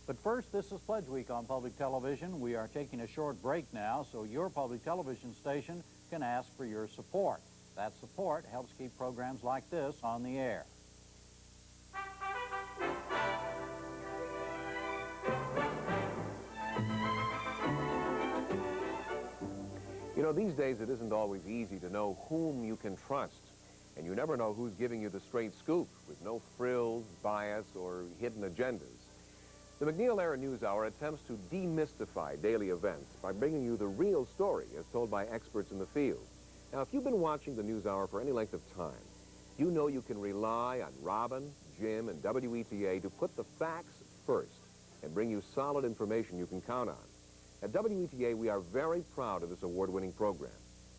But first, this is Pledge Week on public television. We are taking a short break now, so your public television station can ask for your support. That support helps keep programs like this on the air. You know, these days it isn't always easy to know whom you can trust, and you never know who's giving you the straight scoop with no frills, bias, or hidden agendas. The MacNeil-Lehrer NewsHour attempts to demystify daily events by bringing you the real story as told by experts in the field. Now, if you've been watching the NewsHour for any length of time, you know you can rely on Robin, Jim, and WETA to put the facts first and bring you solid information you can count on. At WETA, we are very proud of this award-winning program.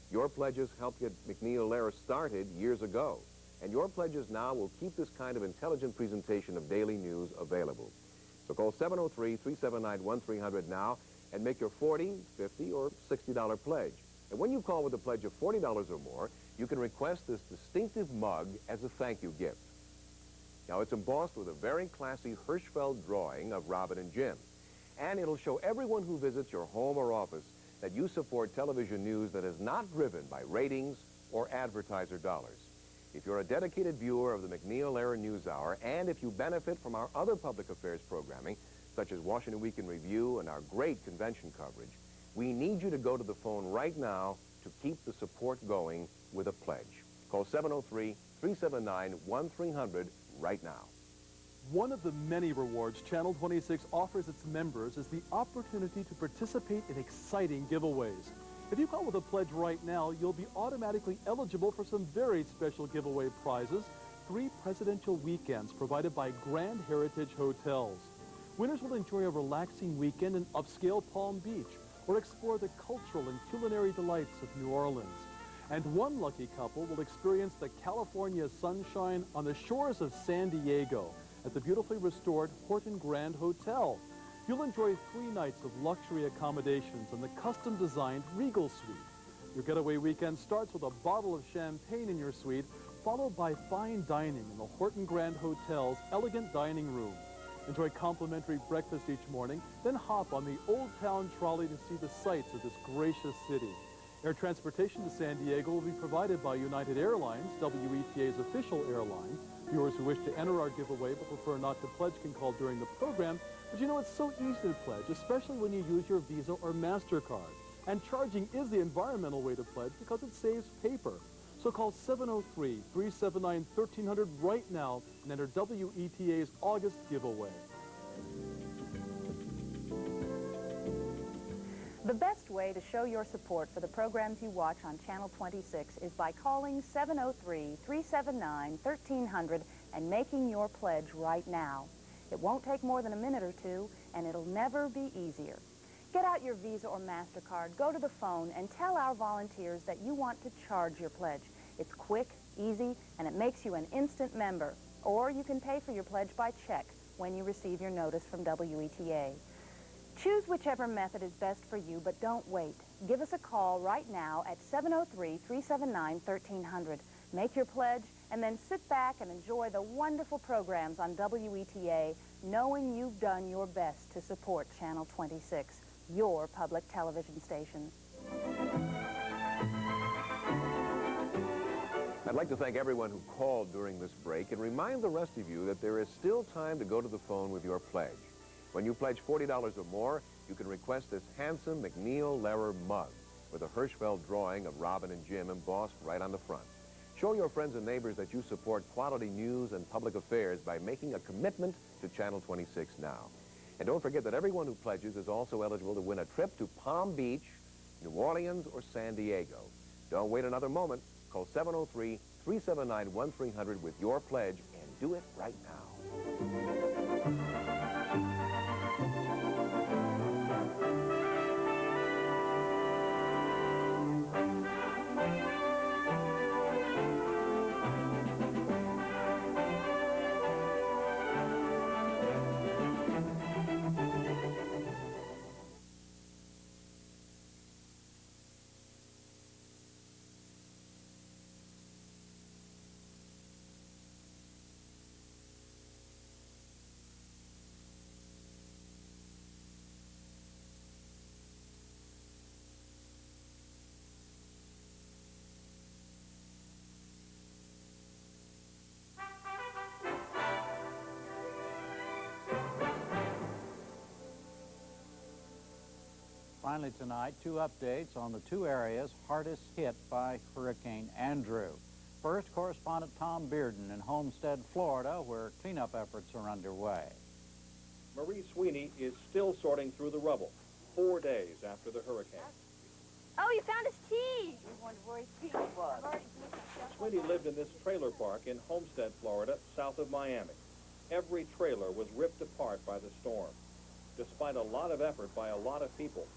Your pledges helped get MacNeil-Lehrer started years ago, and your pledges now will keep this kind of intelligent presentation of daily news available. So call 703-379-1300 now and make your $40, $50, or $60 pledge. And when you call with a pledge of $40 or more, you can request this distinctive mug as a thank you gift. Now, it's embossed with a very classy Hirschfeld drawing of Robin and Jim. And it'll show everyone who visits your home or office that you support television news that is not driven by ratings or advertiser dollars. If you're a dedicated viewer of the MacNeil-Lehrer NewsHour, and if you benefit from our other public affairs programming, such as Washington Week in Review and our great convention coverage, we need you to go to the phone right now to keep the support going with a pledge. Call 703-379-1300 right now. One of the many rewards Channel 26 offers its members is the opportunity to participate in exciting giveaways. If you call with a pledge right now, you'll be automatically eligible for some very special giveaway prizes. 3 presidential weekends provided by Grand Heritage Hotels. Winners will enjoy a relaxing weekend in upscale Palm Beach or explore the cultural and culinary delights of New Orleans. And one lucky couple will experience the California sunshine on the shores of San Diego at the beautifully restored Horton Grand Hotel. You'll enjoy 3 nights of luxury accommodations in the custom-designed Regal Suite. Your getaway weekend starts with a bottle of champagne in your suite, followed by fine dining in the Horton Grand Hotel's elegant dining room. Enjoy complimentary breakfast each morning, then hop on the Old Town Trolley to see the sights of this gracious city. Air transportation to San Diego will be provided by United Airlines, WETA's official airline. Viewers who wish to enter our giveaway but prefer not to pledge can call during the program. But you know, it's so easy to pledge, especially when you use your Visa or MasterCard. And charging is the environmental way to pledge because it saves paper. So call 703-379-1300 right now and enter WETA's August giveaway. The best way to show your support for the programs you watch on Channel 26 is by calling 703-379-1300 and making your pledge right now. It won't take more than a minute or two, and it'll never be easier. Get out your Visa or MasterCard, go to the phone, and tell our volunteers that you want to charge your pledge. It's quick, easy, and it makes you an instant member. Or you can pay for your pledge by check when you receive your notice from WETA. Choose whichever method is best for you, but don't wait. Give us a call right now at 703-379-1300. Make your pledge, and then sit back and enjoy the wonderful programs on WETA, knowing you've done your best to support Channel 26, your public television station. I'd like to thank everyone who called during this break and remind the rest of you that there is still time to go to the phone with your pledge. When you pledge $40 or more, you can request this handsome MacNeil-Lehrer mug with a Hirschfeld drawing of Robin and Jim embossed right on the front. Show your friends and neighbors that you support quality news and public affairs by making a commitment to Channel 26 now. And don't forget that everyone who pledges is also eligible to win a trip to Palm Beach, New Orleans, or San Diego. Don't wait another moment. Call 703-379-1300 with your pledge and do it right now. Finally tonight, 2 updates on the 2 areas hardest hit by Hurricane Andrew. First, correspondent Tom Bearden in Homestead, Florida, where cleanup efforts are underway. Marie Sweeney is still sorting through the rubble 4 days after the hurricane. Oh, you found his tea! We wondered where his tea was. Sweeney lived in this trailer park in Homestead, Florida, south of Miami. Every trailer was ripped apart by the storm. Despite a lot of effort by a lot of people,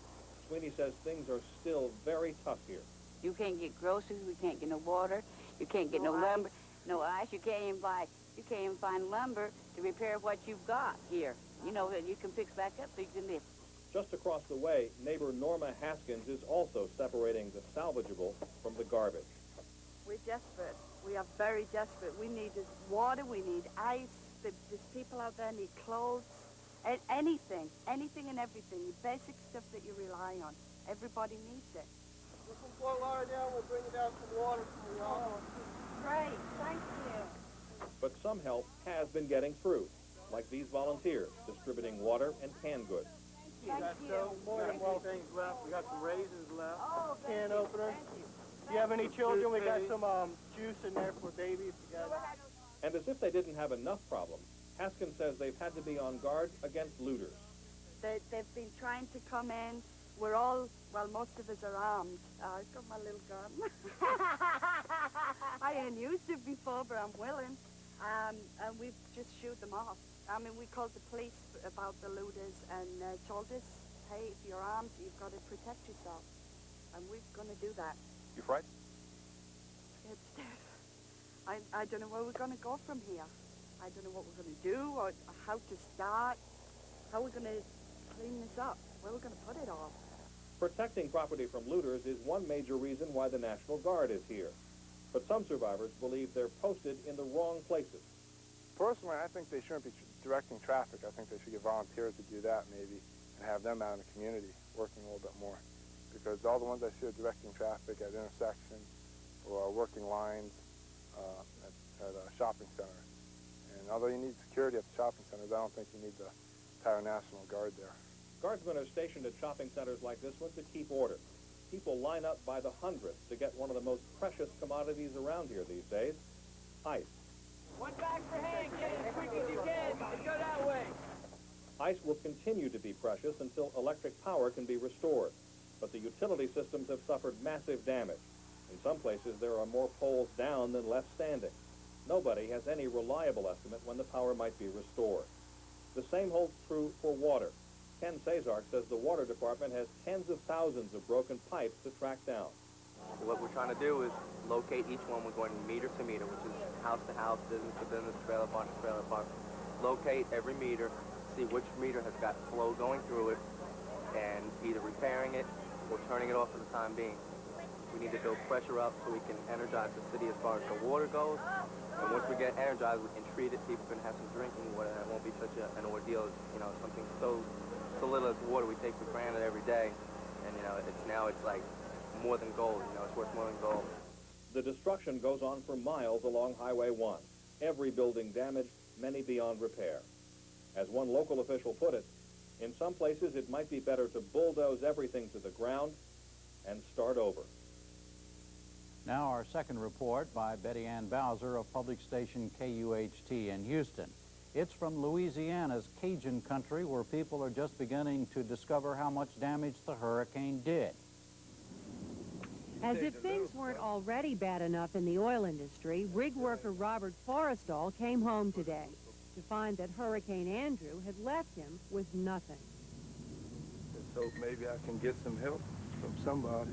Sweeney says things are still very tough here. You can't get groceries, we can't get no water, you can't get no lumber, no ice, you can't even find lumber to repair what you've got here. You know, that you can fix back up so you can live. Just across the way, neighbor Norma Haskins is also separating the salvageable from the garbage. We're desperate. We are very desperate. We need this water, we need ice. There's people out there need clothes, anything and everything. The basic stuff that you rely on. Everybody needs it. We'll come flow water down, we'll bring you down some water for y'all. Great, thank you. But some help has been getting through, like these volunteers distributing water and canned goods. We got some more things left. We got some raisins left. Oh, can opener. If you have any children, we got some juice in there for baby if you got it. And as if they didn't have enough problems, Haskins says they've had to be on guard against looters. They've been trying to come in. We're all, well, most of us are armed. I've got my little gun. I ain't used it before, but I'm willing. And we just shoot them off. I mean, we called the police about the looters and told us, hey, if you're armed, you've got to protect yourself. And we're going to do that. You frightened? I don't know where we're going to go from here. I don't know what we're going to do or how to start, how we're going to clean this up, where we're going to put it all. Protecting property from looters is one major reason why the National Guard is here. But some survivors believe they're posted in the wrong places. Personally, I think they shouldn't be directing traffic. I think they should get volunteers to do that maybe and have them out in the community working a little bit more. Because all the ones I see are directing traffic at intersections or working lines at shopping centers. And although you need security at the shopping centers, I don't think you need the entire National Guard there. Guardsmen are stationed at shopping centers like this one to keep order. People line up by the hundreds to get one of the most precious commodities around here these days, ice. One back for Hank. Get it as quick as you can. Let's go that way. Ice will continue to be precious until electric power can be restored. But the utility systems have suffered massive damage. In some places, there are more poles down than left standing. Nobody has any reliable estimate when the power might be restored. The same holds true for water. Ken Cesark says the water department has tens of thousands of broken pipes to track down. What we're trying to do is locate each one. We're going meter to meter, which is house to house, business to business, trailer park to trailer park. Locate every meter, see which meter has got flow going through it, and either repairing it or turning it off for the time being. We need to build pressure up so we can energize the city as far as the water goes. And once we get energized, we can treat it. People can have some drinking water, and it won't be such an ordeal. You know, something so little as water we take for granted every day. And, you know, it's like more than gold. You know, it's worth more than gold. The destruction goes on for miles along Highway 1. Every building damaged, many beyond repair. As one local official put it, in some places it might be better to bulldoze everything to the ground and start over. Now our second report by Betty Ann Bowser of public station KUHT in Houston. It's from Louisiana's Cajun country, where people are just beginning to discover how much damage the hurricane did. As if things weren't already bad enough in the oil industry, rig worker Robert Forrestal came home today to find that Hurricane Andrew had left him with nothing. Let's hope maybe I can get some help from somebody.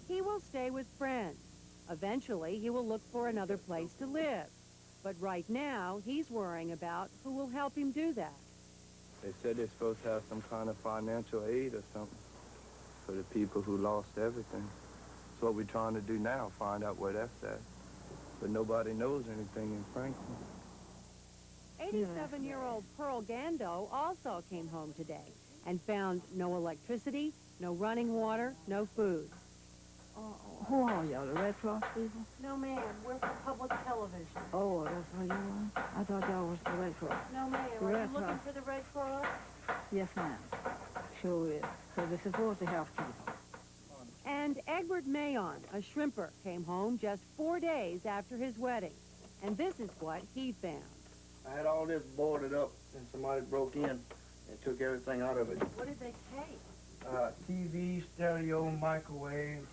He will stay with friends. Eventually, he will look for another place to live. But right now, he's worrying about who will help him do that. They said they're supposed to have some kind of financial aid or something for the people who lost everything. That's what we're trying to do now, find out where that's at. But nobody knows anything in Franklin. 87-year-old Pearl Gando also came home today and found no electricity, no running water, no food. Who are y'all, the Red Cross people? No, ma'am. We're for public television. Oh, that's what you are? I thought y'all was the Red Cross. No, ma'am. The Are Red you looking Cross. for the Red Cross? Yes, ma'am. Sure is. So they're supposed to help people. And Edward Mayon, a shrimper, came home just 4 days after his wedding. And this is what he found. I had all this boarded up and somebody broke in and took everything out of it. What did they take? TV, stereo, microwave,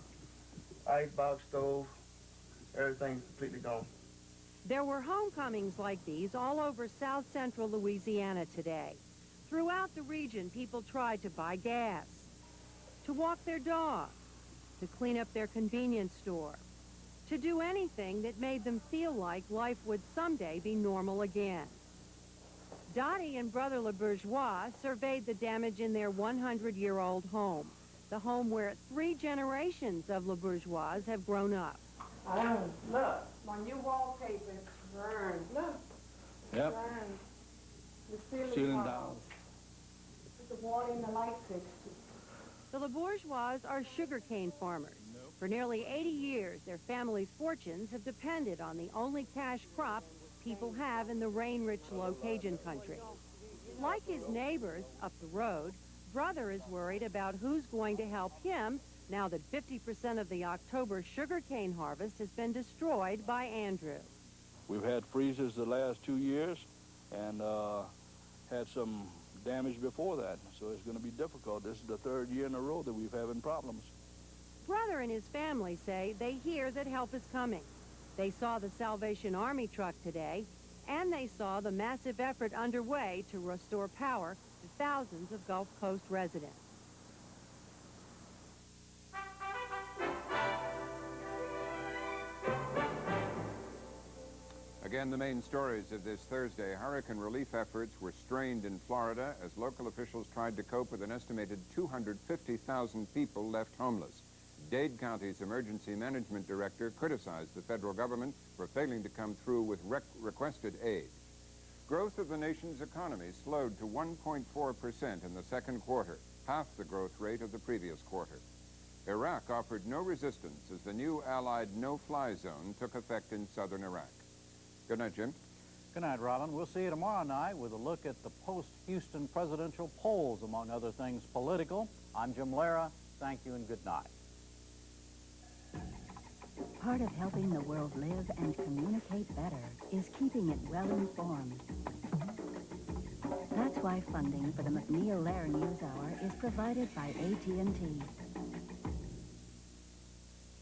icebox stove, everything's completely gone. There were homecomings like these all over south central Louisiana today. Throughout the region, people tried to buy gas, to walk their dog, to clean up their convenience store, to do anything that made them feel like life would someday be normal again. Dottie and Brother LeBourgeois surveyed the damage in their 100-year-old home, the home where 3 generations of LeBourgeois have grown up. Look, my new wallpaper burned. Look. Yep. Burned. The Ceiling tiles. down. Put the water in the light fixture. The LeBourgeois are sugarcane farmers. For nearly 80 years, their family's fortunes have depended on the only cash crop people have in the rain-rich low Cajun country. Like his neighbors up the road, Brother is worried about who's going to help him now that 50% of the October sugarcane harvest has been destroyed by Andrew. We've had freezes the last 2 years and had some damage before that, so it's going to be difficult. This is the 3rd year in a row that we've having problems. Brother and his family say they hear that help is coming. They saw the Salvation Army truck today, and they saw the massive effort underway to restore power to thousands of Gulf Coast residents. Again, the main stories of this Thursday. Hurricane relief efforts were strained in Florida as local officials tried to cope with an estimated 250,000 people left homeless. Dade County's emergency management director criticized the federal government for failing to come through with requested aid. Growth of the nation's economy slowed to 1.4% in the second quarter, half the growth rate of the previous quarter. Iraq offered no resistance as the new Allied no-fly zone took effect in southern Iraq. Good night, Jim. Good night, Robin. We'll see you tomorrow night with a look at the post-Houston presidential polls, among other things political. I'm Jim Lehrer. Thank you and good night. Part of helping the world live and communicate better is keeping it well informed. That's why funding for the MacNeil Lehrer NewsHour is provided by AT&T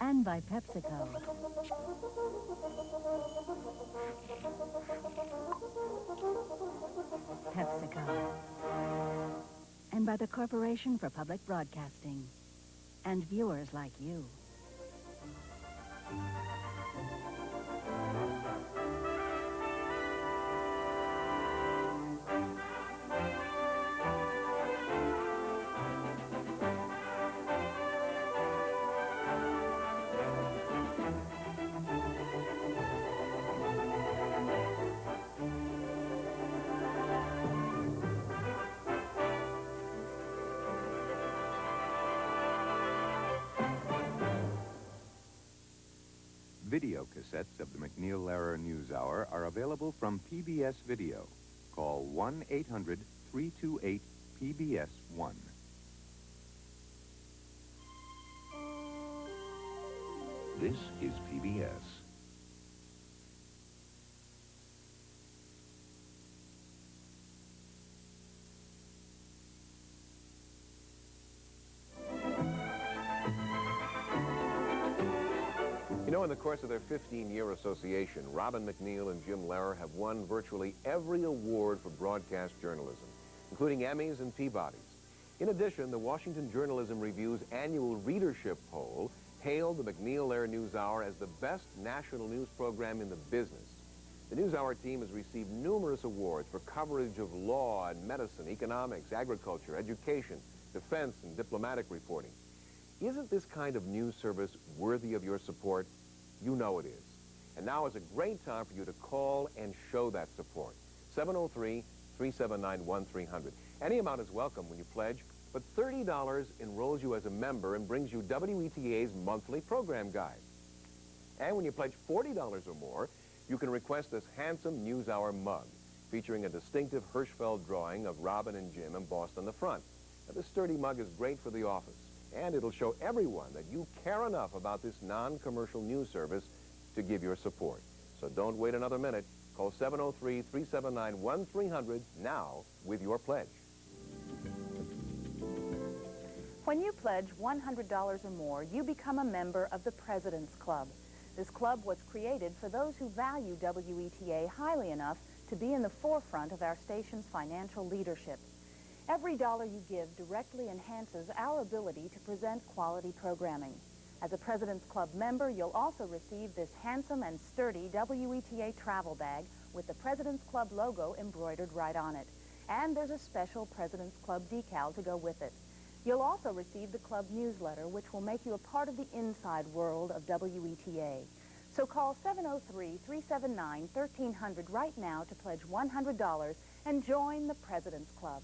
and by PepsiCo. PepsiCo. And by the Corporation for Public Broadcasting and viewers like you. Video cassettes of the MacNeil Lehrer NewsHour are available from PBS Video. Call 1-800-328-PBS-1. This is PBS. You know, in the course of their 15-year association, Robin MacNeil and Jim Lehrer have won virtually every award for broadcast journalism, including Emmys and Peabodys. In addition, the Washington Journalism Review's annual readership poll hailed the MacNeil Lehrer NewsHour as the best national news program in the business. The NewsHour team has received numerous awards for coverage of law and medicine, economics, agriculture, education, defense, and diplomatic reporting. Isn't this kind of news service worthy of your support? You know it is. And now is a great time for you to call and show that support. 703-379-1300. Any amount is welcome when you pledge, but $30 enrolls you as a member and brings you WETA's monthly program guide. And when you pledge $40 or more, you can request this handsome NewsHour mug, featuring a distinctive Hirschfeld drawing of Robin and Jim embossed on the front. Now, this sturdy mug is great for the office, and it'll show everyone that you care enough about this non-commercial news service to give your support. So don't wait another minute. Call 703-379-1300 now with your pledge. When you pledge $100 or more, you become a member of the President's Club. This club was created for those who value WETA highly enough to be in the forefront of our station's financial leadership. Every dollar you give directly enhances our ability to present quality programming. As a President's Club member, you'll also receive this handsome and sturdy WETA travel bag with the President's Club logo embroidered right on it. And there's a special President's Club decal to go with it. You'll also receive the club newsletter, which will make you a part of the inside world of WETA. So call 703-379-1300 right now to pledge $100 and join the President's Club.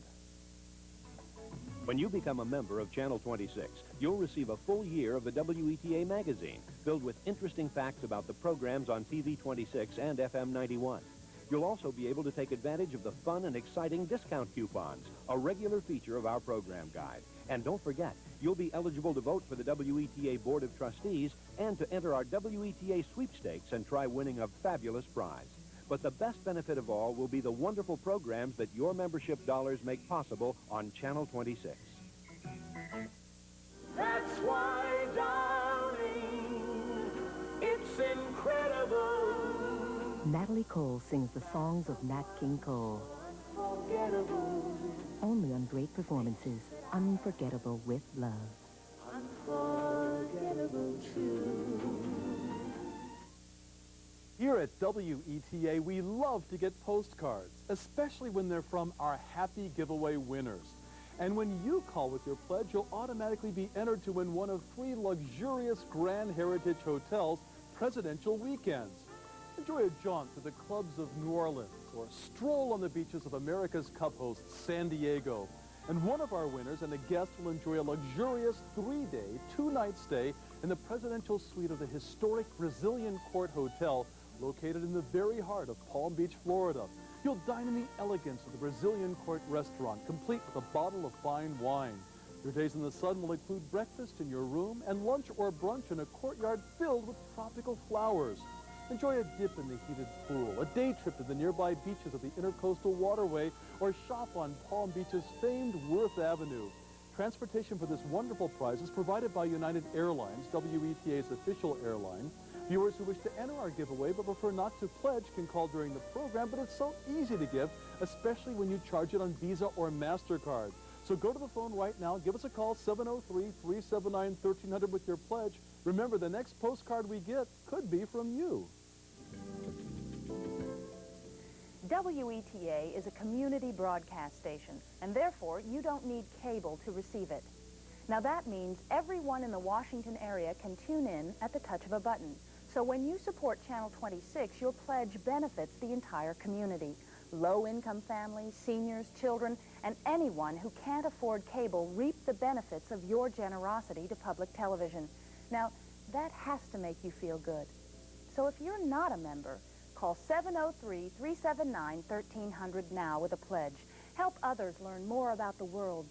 When you become a member of Channel 26, you'll receive a full year of the WETA magazine, filled with interesting facts about the programs on TV 26 and FM 91. You'll also be able to take advantage of the fun and exciting discount coupons, a regular feature of our program guide. And don't forget, you'll be eligible to vote for the WETA Board of Trustees and to enter our WETA sweepstakes and try winning a fabulous prize. But the best benefit of all will be the wonderful programs that your membership dollars make possible on Channel 26. That's why, darling, it's incredible. Natalie Cole sings the songs of Nat King Cole. Unforgettable. Only on Great Performances, Unforgettable with Love. Unforgettable too. Here at WETA, we love to get postcards, especially when they're from our happy giveaway winners. And when you call with your pledge, you'll automatically be entered to win one of 3 luxurious Grand Heritage Hotels presidential weekends. Enjoy a jaunt to the clubs of New Orleans or a stroll on the beaches of America's Cup host, San Diego. And one of our winners and a guest will enjoy a luxurious 3-day, 2-night stay in the presidential suite of the historic Brazilian Court Hotel located in the very heart of Palm Beach, Florida. You'll dine in the elegance of the Brazilian Court restaurant, complete with a bottle of fine wine. Your days in the sun will include breakfast in your room and lunch or brunch in a courtyard filled with tropical flowers. Enjoy a dip in the heated pool, a day trip to the nearby beaches of the Intercoastal Waterway, or shop on Palm Beach's famed Worth Avenue. Transportation for this wonderful prize is provided by United Airlines, WETA's official airline. Viewers who wish to enter our giveaway but prefer not to pledge can call during the program, but it's so easy to give, especially when you charge it on Visa or MasterCard. So go to the phone right now, give us a call, 703-379-1300 with your pledge. Remember, the next postcard we get could be from you. WETA is a community broadcast station, and therefore you don't need cable to receive it. Now that means everyone in the Washington area can tune in at the touch of a button. So when you support Channel 26, your pledge benefits the entire community. Low-income families, seniors, children, and anyone who can't afford cable reap the benefits of your generosity to public television. Now, that has to make you feel good. So if you're not a member, call 703-379-1300 now with a pledge. Help others learn more about the world.